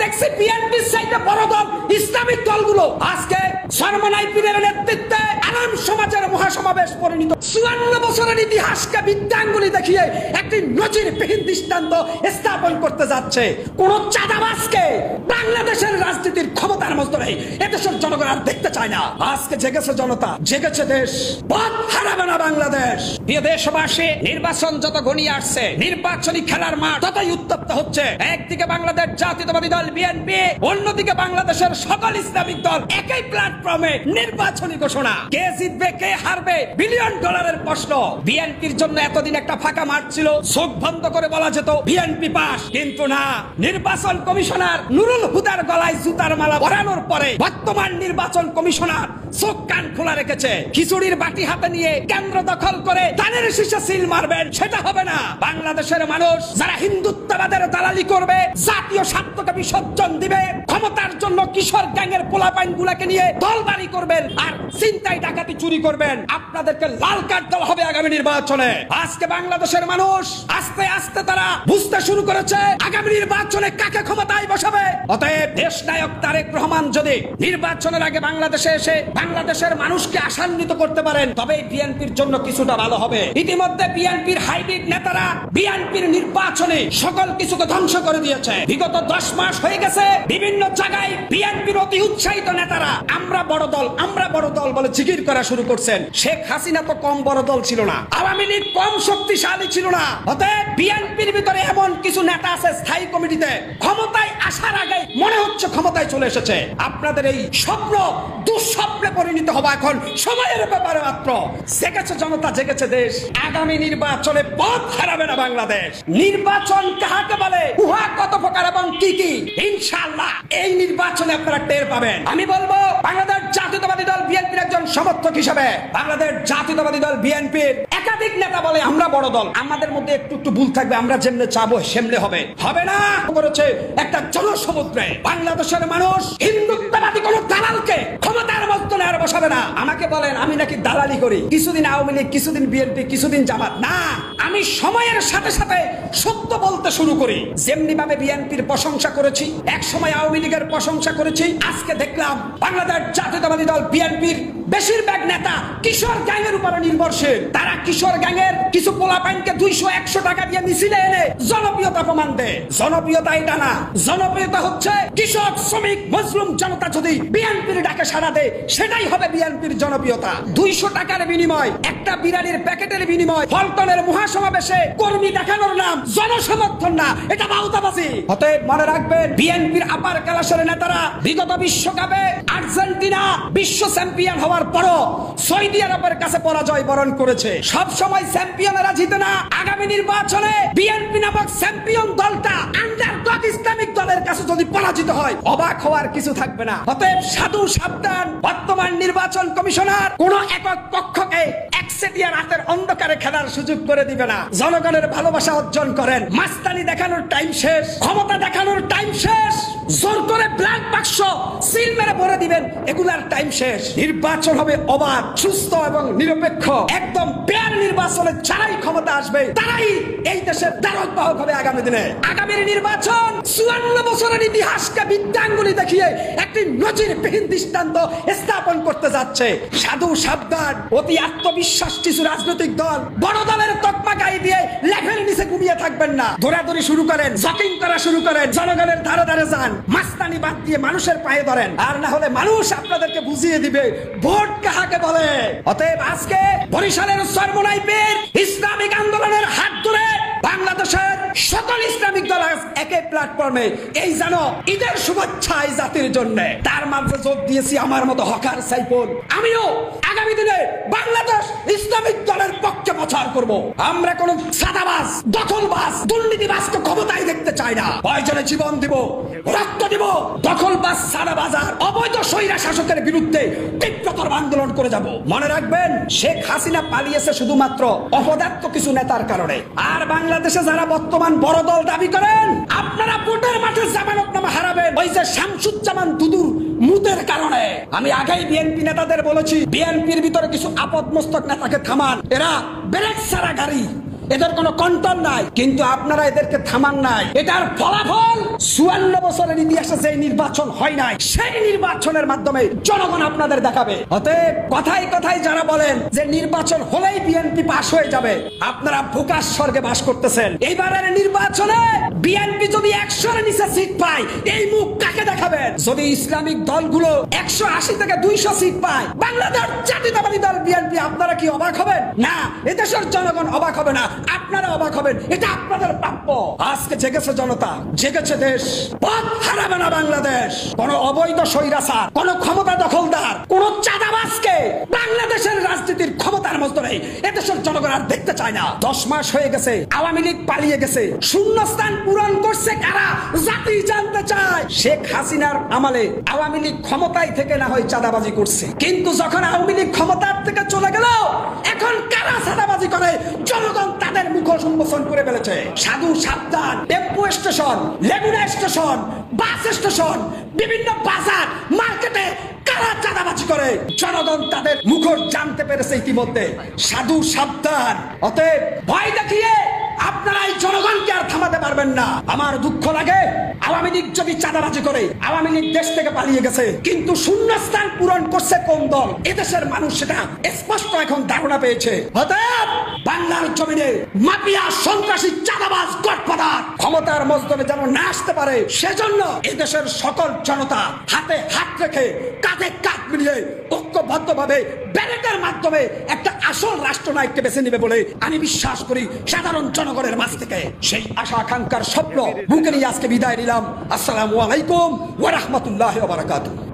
দেখছি বিএনপির চাইতে বড় দল ইসলামিক দলগুলো আজকে সরমনাই পীরের নেতৃত্বে আলেম সমাজের মহাসমাবেশ পরিণত 54 বছরের ইতিহাসকে বিদ্যাঙ্গুলি দেখিয়ে একটি নজিরবিহীন দৃষ্টান্ত স্থাপন করতে যাচ্ছে। কোন চাঁদাবাজকে বাংলাদেশের রাজনীতির ক্ষমতার মধ্যে নেই, এদেশের জনগণ আর দেখতে চায় না। আজকে জেগেছে জনতা, জেগেছে দেশ, পথ হারাবে না বাংলাদেশ। প্রিয় দেশবাসী, নির্বাচন যত ঘনিয়ে আসছে, নির্বাচনী খেলার মাঠ ততই উত্তপ্ত হচ্ছে। একদিকে বাংলাদেশ জাতীয়তাবাদী দল বিএনপি, অন্যদিকে বাংলাদেশের সকল ইসলামিক দল একই প্ল্যাটফর্মে নির্বাচনী ঘোষণা। কে জিতবে কে হারবে বিলিয়ন ডলারের প্রশ্ন। বিএনপির জন্য এতদিন একটা ফাঁকা মাঠ ছিল, চোখ বন্ধ করে বলা যেত বিএনপি পাস, কিন্তু না। নির্বাচন কমিশনার নুরুল হুদার গলায় জুতার মালা পরানোর পরে বর্তমান নির্বাচন কমিশনার চোখ কান খোলা রেখেছে। খিচুড়ির বাটি হাতে নিয়ে কেন্দ্র দখল করে ধানের শীষে সিল মারবেন, সেটা হবে না। বাংলাদেশের মানুষ যারা হিন্দুত্ববাদের দালালি করবে, জাতীয় স্বার্থকে বিসর্জন দিবে, ক্ষমতার জন্য কিশোর গ্যাংয়ের পোলাপাইন গুলাকে নিয়ে দলবাড়ি করবেন আর ছিনতাই ডাকাতি চুরি করবেন, আপনাদেরকে লাল কার্ড দেওয়া হবে আগামী নির্বাচনে। আজকে বাংলাদেশের মানুষ আস্তে আস্তে তারা বুঝতে শুরু করেছে আগামী নির্বাচনে কাকে ক্ষমতায় বসাবে। অতএব দেশ নায়ক তারেক রহমান যদি নির্বাচনের আগে বাংলাদেশে এসে বাংলাদেশের মানুষকে আশান্বিত করতে পারেন, তবে বিএনপির জন্য কিছুটা ভালো হবে। ইতিমধ্যে বিএনপির হাইব্রিড নেতারা বিএনপির নির্বাচনে সকল কিছুকে ধ্বংস করে দিয়েছে। বিগত 10 মাস হয়ে গেছে বিভিন্ন জায়গায় বিএনপির অতি উৎসাহিত নেতারা আমরা বড় দল, আমরা বড় দল বলে জিকির করা শুরু করছেন। শেখ হাসিনা তো কম বড় দল ছিল না, আওয়ামী লীগ কম শক্তিশালী ছিল না। অতএব বিএনপির ভিতরে এমন কিছু নেতা আছে স্থায়ী কমিটিতে, ক্ষমতায় আসার আগে মনে হচ্ছে ক্ষমতায় চলে এসেছে। আপনাদের এই স্বপ্ন দুঃস্বপ্নে পরিণত হওয়া এখন সময়ের ব্যাপারে মাত্র। জেগেছে জনতা, জেগেছে দেশ। আগামী নির্বাচনে পথ হারাবে না বাংলাদেশ। নির্বাচন কাহাকে বলে, উহা কত প্রকার এবং কি কি, ইনশাআল্লাহ এই নির্বাচনে আপনারা টের পাবেন। আমি বলবো বাংলাদেশ জাতীয়তাবাদী দল বিএনপির একজন সমর্থক হিসেবে, বাংলাদেশ জাতীয়তাবাদী দল বিএনপির একাধিক নেতা বলে আমরা বড় দল, আমাদের মধ্যে একটু একটু ভুল থাকবে, আমরা যেমনে চাবো সেমনে হবে, হবে না। করেছে একটা জনসমুদ্রে বাংলাদেশের মানুষ হিন্দুত্ববাদী কোন দালালকে ক্ষমতার মধ্যে আর বসাবে না। আমাকে বলেন আমি নাকি দালালি করি, কিছুদিন আওয়ামী লীগ, কিছুদিন বিএনপি, কিছুদিন জামাত, না। আমি সময়ের সাথে সাথে সত্য বলতে শুরু করি। যেমনি ভাবে বিএনপির প্রশংসা করেছি, এক সময় আওয়ামী লীগের প্রশংসা করেছি, আজকে দেখলাম বাংলাদেশ জাতীয়তাবাদী দল বিএনপির বেশিরভাগ নেতা কিশোর গ্যাংয়ের উপরে নির্ভরশীল। তারা কিশোর গ্যাংয়ের কিছু পোলাপাইনকে 200-100 টাকা দিয়ে মিছিলে এনে জনপ্রিয়তা প্রমাণ দেয়। জনপ্রিয়তা এটা না, জনপ্রিয়তা হচ্ছে কৃষক, শ্রমিক, মজলুম জনতা যদি বিএনপির ডাকে সাড়া দেয়, সেটাই হবে বিএনপির জনপ্রিয়তা। 200 টাকার বিনিময়, একটা বিরিয়ানির প্যাকেটের বিনিময় পল্টনের মহাসমাবেশে কর্মী দেখানোর নাম জনসমর্থন না, এটা বাউতাবাজি। অতএব মনে রাখবেন, বিএনপির আপার ক্লাসের নেতারা বিগত বিশ্বকাপে আর্জেন্টিনা বিশ্ব চ্যাম্পিয়ন হওয়ার পরও সৌদি আরবের কাছে পরাজয় বরণ করেছে। সব সময় চ্যাম্পিয়নরা জিতে না। আগামী নির্বাচনে বিএনপি নামক চ্যাম্পিয়ন দলটা আন্ডারডগ ইসলামিক দলের কাছে যদি পরাজিত হয়, অবাক হওয়ার কিছু থাকবে না। অতএব সাধু সাবধান, বর্তমান নির্বাচন কমিশনার কোন একক পক্ষকে একচেটিয়া রাতের অন্ধকারে খেলার সুযোগ করে দিবে না। জনগণের ভালোবাসা অর্জন করেন, মাস্তানি দেখানোর টাইম শেষ, ক্ষমতা দেখানোর টাইম শেষ, জোর করে ব্ল্যাক বাক্স সিল মেরে ভরে দিবেন, এগুলার টাইম শেষ। নির্বাচন হবে অবাধ, সুস্থ এবং নিরপেক্ষ, একদম ফেয়ার নির্বাচনে যারাই ক্ষমতা আসবে তারাই এই দেশের ধারক বাহক হবে আগামী দিনে। আগামীর নির্বাচন 54 বছরের ইতিহাসকে বিদ্যাঙ্গুলি দেখিয়ে একটি নজিরবিহীন দৃষ্টান্ত স্থাপন করতে যাচ্ছে। সাধু সাবধান, অতি আত্মবিশ্বাস কিছু রাজনৈতিক দল বড় দলের তকমা গায়ে দিয়ে লেভেল নিচে ঘুমিয়ে থাকবেন না। দৌড়াদৌড়ি শুরু করেন, জকিং করা শুরু করেন, জনগণের ধারে ধারে যান, মাস্তানি বাদ দিয়ে মানুষের পায়ে ধরেন, আর না হলে মানুষ আপনাদেরকে বুঝিয়ে দিবে ভোট কাহাকে বলে। অতএব আজকে বরিশালের সরমনাই পীর ইসলামিক আন্দোলনের হাত ধরে বাংলাদেশের সকল ইসলামিক দল একই প্ল্যাটফর্মে এই যেন ঈদের শুভেচ্ছা এই জাতির জন্য। তার মাঝে যোগ দিয়েছি আমার মতো হকার সাইফুল। আমিও আগামী দিনে বাংলাদেশ ইসলামিক দলের পক্ষে প্রচার করব। আমরা কোন সাদাবাজ, দখলবাজ, দুর্নীতিবাজকে ক্ষমতায় দেখতে চাই না। প্রয়োজনে জীবন দিব, রক্ত দিব। দখলবাজ, সাদাবাজ আর অবৈধ স্বৈরা শাসকের বিরুদ্ধে তীব্রতর আন্দোলন করে যাব। মনে রাখবেন, শেখ হাসিনা পালিয়েছে শুধুমাত্র অপদার্থ কিছু নেতার কারণে। আর বাংলাদেশে যারা বর্তমান বড় দল দাবি করেন, আপনারা ভোটের মাঠে জামানতনামা হারাবেন ওই যে শামসুজ্জামান দুদুর মুদের কারণে। আমি আগেই বিএনপি নেতাদের বলেছি, বিএনপির ভিতরে কিছু আপদমস্তক নেতাকে থামান, এরা ব্রেক ছাড়া গাড়ি, এদের কোনো কন্ট্রোল নাই, কিন্তু আপনারা এদেরকে থামান নাই। এটার ফলাফল 54 বছরের ইতিহাসে যে নির্বাচন হয় নাই, সেই নির্বাচনের মাধ্যমে জনগণ আপনাদের দেখাবে। অতএব কথায় কথায় যারা বলেন যে নির্বাচন হলেই বিএনপি পাশ হয়ে যাবে, আপনারা ভোকার স্বর্গে বাস করতেছেন। এইবারের নির্বাচনে বিএনপি যদি 100-এর নিচে সিট পায়, এই মুখ কাকে দেখাবেন? যদি ইসলামিক দলগুলো 180 থেকে 200 সিট পায়, বাংলাদেশ জাতীয়তাবাদী দল বিএনপি, আপনারা কি অবাক হবেন? না, এদেশের জনগণ অবাক হবে না, আপনারা অবাক হবেন। এটা আপনাদের প্রাপ্য। আজকে জেগেছে জনতা, জেগেছে দেশ। পথ হারাবে না বাংলাদেশ। কোন অবৈধ স্বৈরাচার, কোন ক্ষমতা দখলদার, কোন চাঁদাবাজকে বাংলাদেশের রাজনীতির ক্ষমতার মধ্যে নেই। এদেশের জনগণ আর দেখতে চায় না। 10 মাস হয়ে গেছে, আওয়ামী লীগ পালিয়ে গেছে। শূন্যস্থান পূরণ করছে কারা? জাতি জানতে চায়। শেখ হাসিনার আমলে আওয়ামী লীগ ক্ষমতায় থেকে না হয় চাঁদাবাজি করছে, কিন্তু যখন আওয়ামী লীগ ক্ষমতার থেকে চলে গেল, এখন কারা চাঁদাবাজি করে জনগণ তাদের মুখ সম্বোধন করে ফেলেছে। সাধু সাবধান, টেম্পো স্টেশন, লেগুনা স্টেশন, বাস স্টেশন, বিভিন্ন বাজার, মার্কেটে কারা চাঁদাবাজি করে জনগণ তাদের মুখোশ জানতে পেরেছে ইতিমধ্যে। সাধু সাবধান। অতএব ভয় দেখিয়ে আপনারা এই জনগণকে আর থামাতে পারবেন না। আমার দুঃখ লাগে, আওয়ামী লীগ যদি চাঁদাবাজি করে, আওয়ামী লীগ দেশ থেকে পালিয়ে গেছে, কিন্তু শূন্যস্থান পূরণ করছে কোন দল? এদেশের মানুষ সেটা স্পষ্ট এখন ধারণা পেয়েছে। অতএব বাংলার জমিনে মাফিয়া, সন্ত্রাসী, চাঁদাবাজ, গডফাদার ক্ষমতার মসনদে যেন না আসতে পারে, সেজন্য এদেশের সকল জনতা হাতে হাত রেখে, কাঁধে কাঁধ মিলিয়ে ঐক্যবদ্ধভাবে ব্যালেটের মাধ্যমে একটা আসল রাষ্ট্রনায়ককে বেছে নেবে বলে আমি বিশ্বাস করি সাধারণ জনগণের মাঝ থেকে। সেই আশা আকাঙ্ক্ষার স্বপ্ন বুকে নিয়ে আজকে বিদায় নিলাম। আসসালামু আলাইকুম ওয়া রাহমাতুল্লাহি ওয়া বারাকাতুহু।